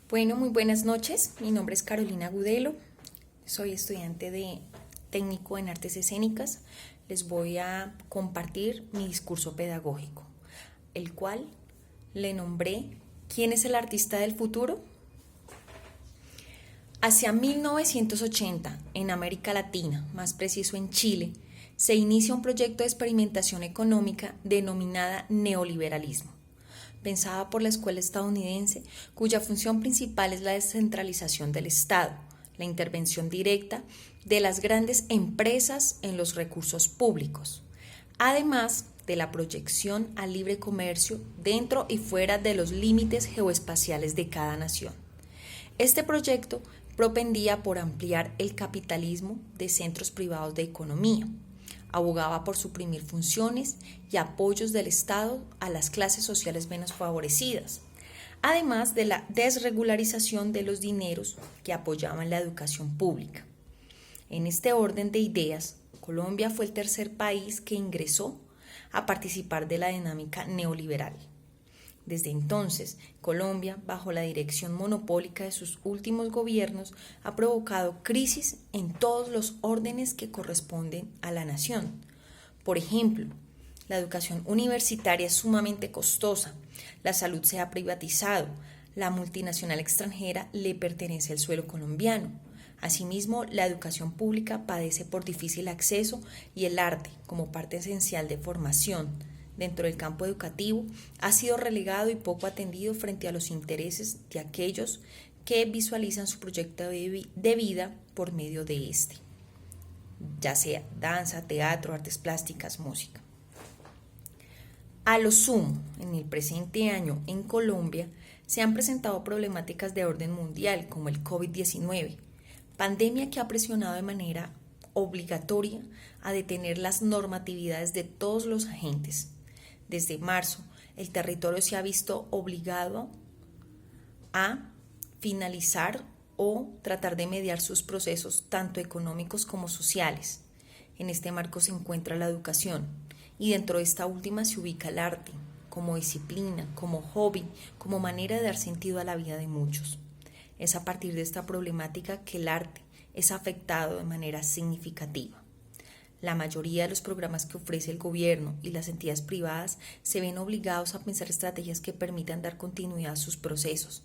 Bueno, muy buenas noches. Mi nombre es Carolina Gudelo. Soy estudiante de técnico en artes escénicas. Les voy a compartir mi discurso pedagógico, el cual le nombré ¿Quién es el artista del futuro? Hacia 1980, en América Latina, más preciso en Chile, se inicia un proyecto de experimentación económica denominada neoliberalismo, pensada por la escuela estadounidense, cuya función principal es la descentralización del Estado, la intervención directa de las grandes empresas en los recursos públicos, además de la proyección al libre comercio dentro y fuera de los límites geoespaciales de cada nación. Este proyecto propendía por ampliar el capitalismo de centros privados de economía, abogaba por suprimir funciones y apoyos del Estado a las clases sociales menos favorecidas, además de la desregularización de los dineros que apoyaban la educación pública. En este orden de ideas, Colombia fue el tercer país que ingresó a participar de la dinámica neoliberal. Desde entonces, Colombia, bajo la dirección monopólica de sus últimos gobiernos, ha provocado crisis en todos los órdenes que corresponden a la nación. Por ejemplo, la educación universitaria es sumamente costosa, la salud se ha privatizado, la multinacional extranjera le pertenece al suelo colombiano. Asimismo, la educación pública padece por difícil acceso y el arte, como parte esencial de formación dentro del campo educativo, ha sido relegado y poco atendido frente a los intereses de aquellos que visualizan su proyecto de vida por medio de este, ya sea danza, teatro, artes plásticas, música. A lo sumo, en el presente año en Colombia se han presentado problemáticas de orden mundial como el COVID-19, pandemia que ha presionado de manera obligatoria a detener las normatividades de todos los agentes. Desde marzo, el territorio se ha visto obligado a finalizar o tratar de mediar sus procesos tanto económicos como sociales. En este marco se encuentra la educación y dentro de esta última se ubica el arte como disciplina, como hobby, como manera de dar sentido a la vida de muchos. Es a partir de esta problemática que el arte es afectado de manera significativa. La mayoría de los programas que ofrece el gobierno y las entidades privadas se ven obligados a pensar estrategias que permitan dar continuidad a sus procesos.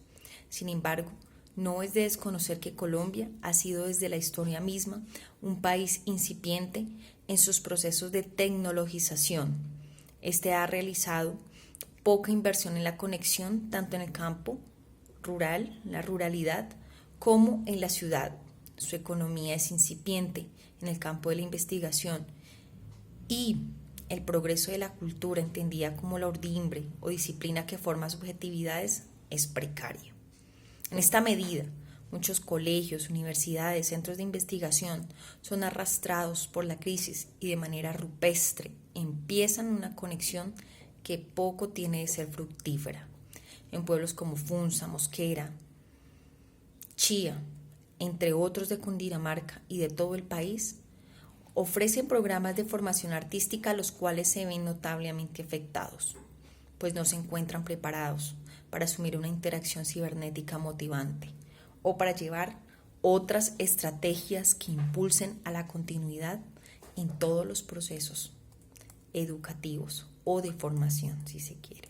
Sin embargo, no es de desconocer que Colombia ha sido desde la historia misma un país incipiente en sus procesos de tecnologización. Este ha realizado poca inversión en la conexión tanto en el campo rural, la ruralidad, como en la ciudad. Su economía es incipiente en el campo de la investigación y el progreso de la cultura, entendida como la urdimbre o disciplina que forma subjetividades, es precaria. En esta medida, muchos colegios, universidades, centros de investigación son arrastrados por la crisis y de manera rupestre empiezan una conexión que poco tiene de ser fructífera. En pueblos como Funza, Mosquera, Chía, entre otros de Cundinamarca y de todo el país, ofrecen programas de formación artística los cuales se ven notablemente afectados, pues no se encuentran preparados para asumir una interacción cibernética motivante o para llevar otras estrategias que impulsen a la continuidad en todos los procesos educativos o de formación, si se quiere.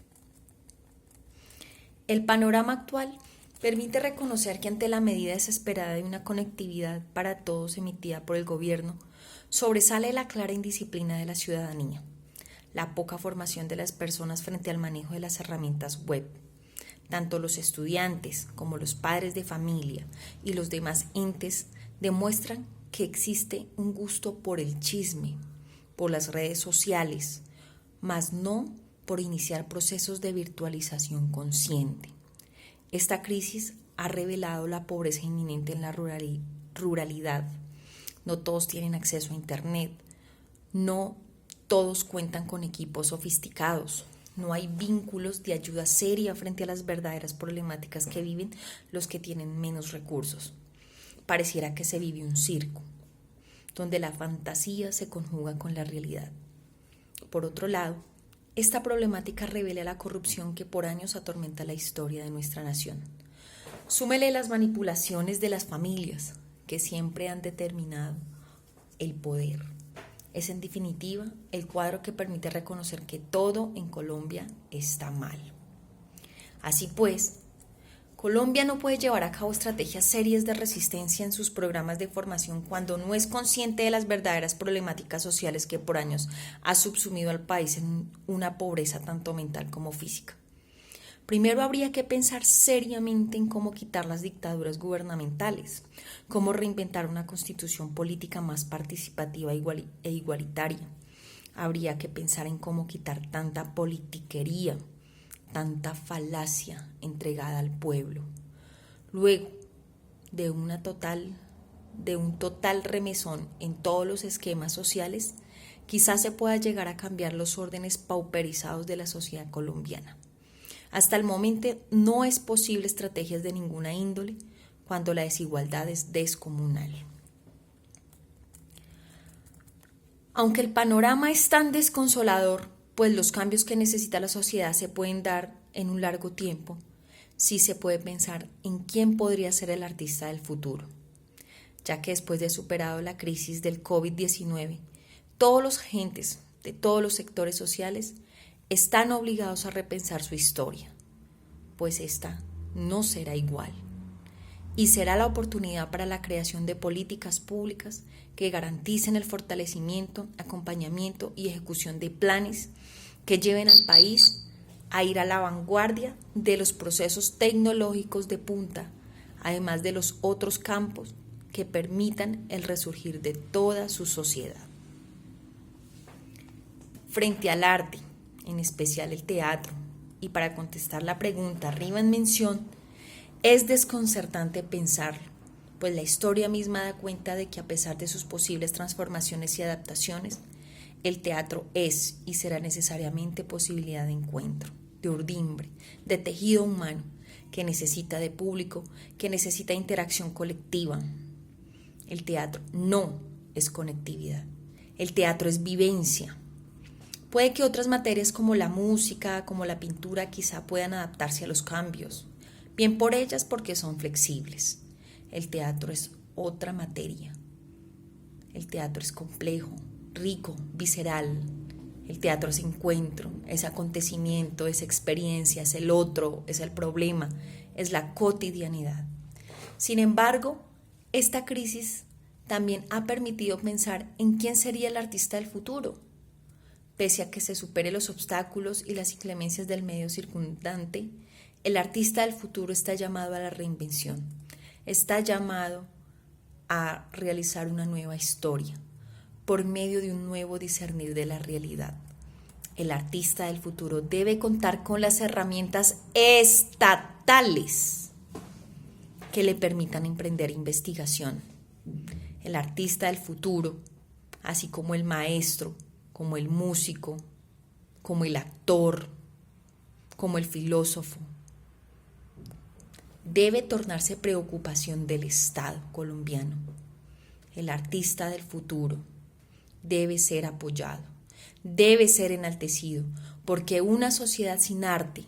El panorama actual permite reconocer que ante la medida desesperada de una conectividad para todos emitida por el gobierno, sobresale la clara indisciplina de la ciudadanía, la poca formación de las personas frente al manejo de las herramientas web. Tanto los estudiantes como los padres de familia y los demás entes demuestran que existe un gusto por el chisme, por las redes sociales, mas no por iniciar procesos de virtualización consciente. Esta crisis ha revelado la pobreza inminente en la ruralidad. No todos tienen acceso a Internet, no todos cuentan con equipos sofisticados, no hay vínculos de ayuda seria frente a las verdaderas problemáticas que viven los que tienen menos recursos. Pareciera que se vive un circo, donde la fantasía se conjuga con la realidad. Por otro lado, esta problemática revela la corrupción que por años atormenta la historia de nuestra nación. Súmele las manipulaciones de las familias que siempre han determinado el poder. Es en definitiva el cuadro que permite reconocer que todo en Colombia está mal. Así pues, Colombia no puede llevar a cabo estrategias serias de resistencia en sus programas de formación cuando no es consciente de las verdaderas problemáticas sociales que por años ha subsumido al país en una pobreza tanto mental como física. Primero habría que pensar seriamente en cómo quitar las dictaduras gubernamentales, cómo reinventar una constitución política más participativa e igualitaria. Habría que pensar en cómo quitar tanta politiquería, tanta falacia entregada al pueblo. Luego de un total remesón en todos los esquemas sociales, quizás se pueda llegar a cambiar los órdenes pauperizados de la sociedad colombiana. Hasta el momento no es posible estrategias de ninguna índole cuando la desigualdad es descomunal. Aunque el panorama es tan desconsolador, pues los cambios que necesita la sociedad se pueden dar en un largo tiempo, sí se puede pensar en quién podría ser el artista del futuro, ya que después de superado la crisis del COVID-19, todos los agentes de todos los sectores sociales están obligados a repensar su historia, pues esta no será igual, y será la oportunidad para la creación de políticas públicas que garanticen el fortalecimiento, acompañamiento y ejecución de planes que lleven al país a ir a la vanguardia de los procesos tecnológicos de punta, además de los otros campos que permitan el resurgir de toda su sociedad. Frente al arte, en especial el teatro, y para contestar la pregunta arriba en mención, es desconcertante pensarlo, pues la historia misma da cuenta de que a pesar de sus posibles transformaciones y adaptaciones, el teatro es y será necesariamente posibilidad de encuentro, de urdimbre, de tejido humano, que necesita de público, que necesita interacción colectiva. El teatro no es conectividad, el teatro es vivencia. Puede que otras materias como la música, como la pintura, quizá puedan adaptarse a los cambios, bien por ellas porque son flexibles. El teatro es otra materia. El teatro es complejo, rico, visceral. El teatro es encuentro, es acontecimiento, es experiencia, es el otro, es el problema, es la cotidianidad. Sin embargo, esta crisis también ha permitido pensar en quién sería el artista del futuro. Pese a que se supere los obstáculos y las inclemencias del medio circundante, el artista del futuro está llamado a la reinvención, está llamado a realizar una nueva historia por medio de un nuevo discernir de la realidad. El artista del futuro debe contar con las herramientas estatales que le permitan emprender investigación. El artista del futuro, así como el maestro, como el músico, como el actor, como el filósofo, debe tornarse preocupación del Estado colombiano. El artista del futuro debe ser apoyado, debe ser enaltecido, porque una sociedad sin arte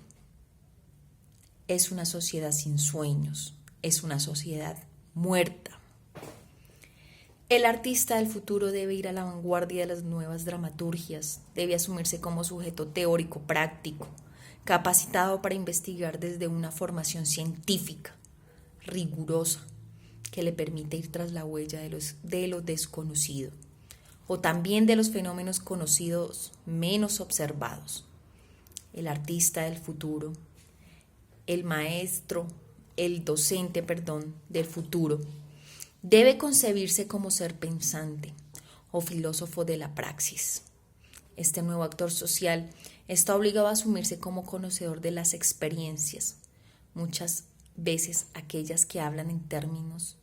es una sociedad sin sueños, es una sociedad muerta. El artista del futuro debe ir a la vanguardia de las nuevas dramaturgias, debe asumirse como sujeto teórico práctico, capacitado para investigar desde una formación científica, rigurosa, que le permite ir tras la huella de lo desconocido, o también de los fenómenos conocidos menos observados. El artista del futuro, el maestro, el docente, del futuro, debe concebirse como ser pensante o filósofo de la praxis. Este nuevo actor social está obligado a asumirse como conocedor de las experiencias, muchas veces aquellas que hablan en términos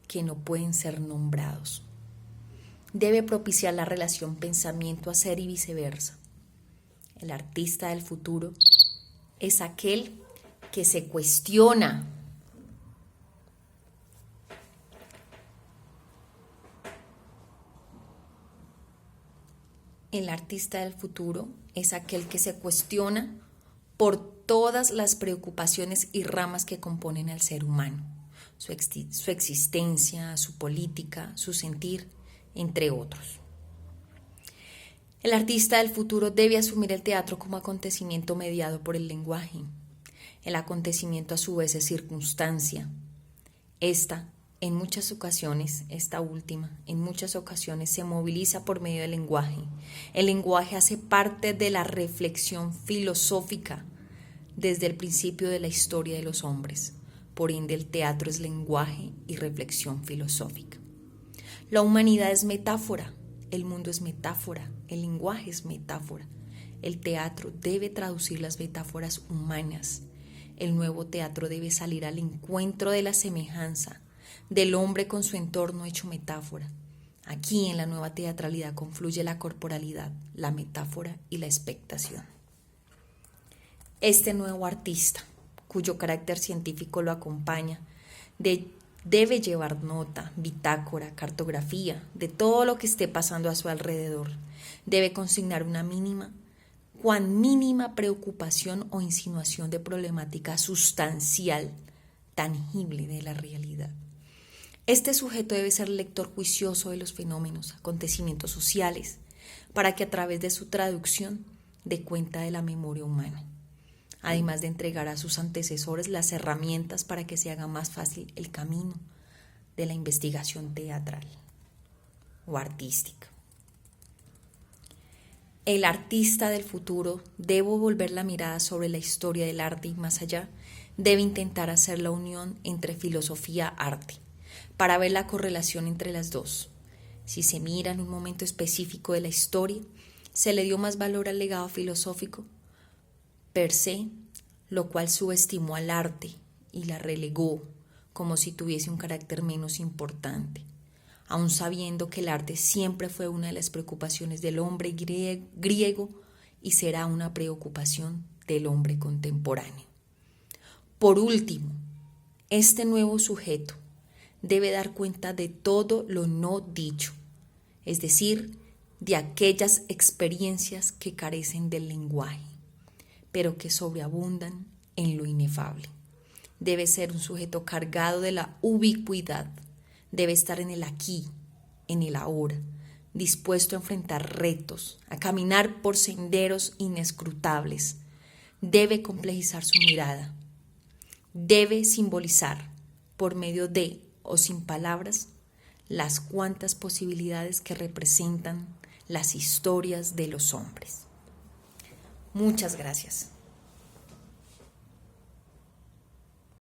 que no pueden ser nombrados. Debe propiciar la relación pensamiento-hacer y viceversa. El artista del futuro es aquel que se cuestiona. El artista del futuro es aquel que se cuestiona por todas las preocupaciones y ramas que componen al ser humano, su existencia, su política, su sentir, entre otros. El artista del futuro debe asumir el teatro como acontecimiento mediado por el lenguaje. El acontecimiento a su vez es circunstancia. Esta última, en muchas ocasiones se moviliza por medio del lenguaje. El lenguaje hace parte de la reflexión filosófica desde el principio de la historia de los hombres. Por ende, el teatro es lenguaje y reflexión filosófica. La humanidad es metáfora, el mundo es metáfora, el lenguaje es metáfora. El teatro debe traducir las metáforas humanas. El nuevo teatro debe salir al encuentro de la semejanza del hombre con su entorno hecho metáfora. Aquí en la nueva teatralidad confluye la corporalidad, la metáfora y la expectación. Este nuevo artista, cuyo carácter científico lo acompaña, debe llevar nota, bitácora, cartografía de todo lo que esté pasando a su alrededor. Debe consignar una cuán mínima preocupación o insinuación de problemática sustancial, tangible de la realidad. Este sujeto debe ser lector juicioso de los fenómenos, acontecimientos sociales, para que a través de su traducción dé cuenta de la memoria humana, además de entregar a sus antecesores las herramientas para que se haga más fácil el camino de la investigación teatral o artística. El artista del futuro debe volver la mirada sobre la historia del arte y más allá, debe intentar hacer la unión entre filosofía y arte, para ver la correlación entre las dos. Si se mira en un momento específico de la historia, se le dio más valor al legado filosófico per se, lo cual subestimó al arte y la relegó como si tuviese un carácter menos importante, aun sabiendo que el arte siempre fue una de las preocupaciones del hombre griego y será una preocupación del hombre contemporáneo. Por último, este nuevo sujeto debe dar cuenta de todo lo no dicho, es decir, de aquellas experiencias que carecen del lenguaje, pero que sobreabundan en lo inefable. Debe ser un sujeto cargado de la ubicuidad, debe estar en el aquí, en el ahora, dispuesto a enfrentar retos, a caminar por senderos inescrutables. Debe complejizar su mirada, debe simbolizar, por medio de o sin palabras, las cuantas posibilidades que representan las historias de los hombres. Muchas gracias.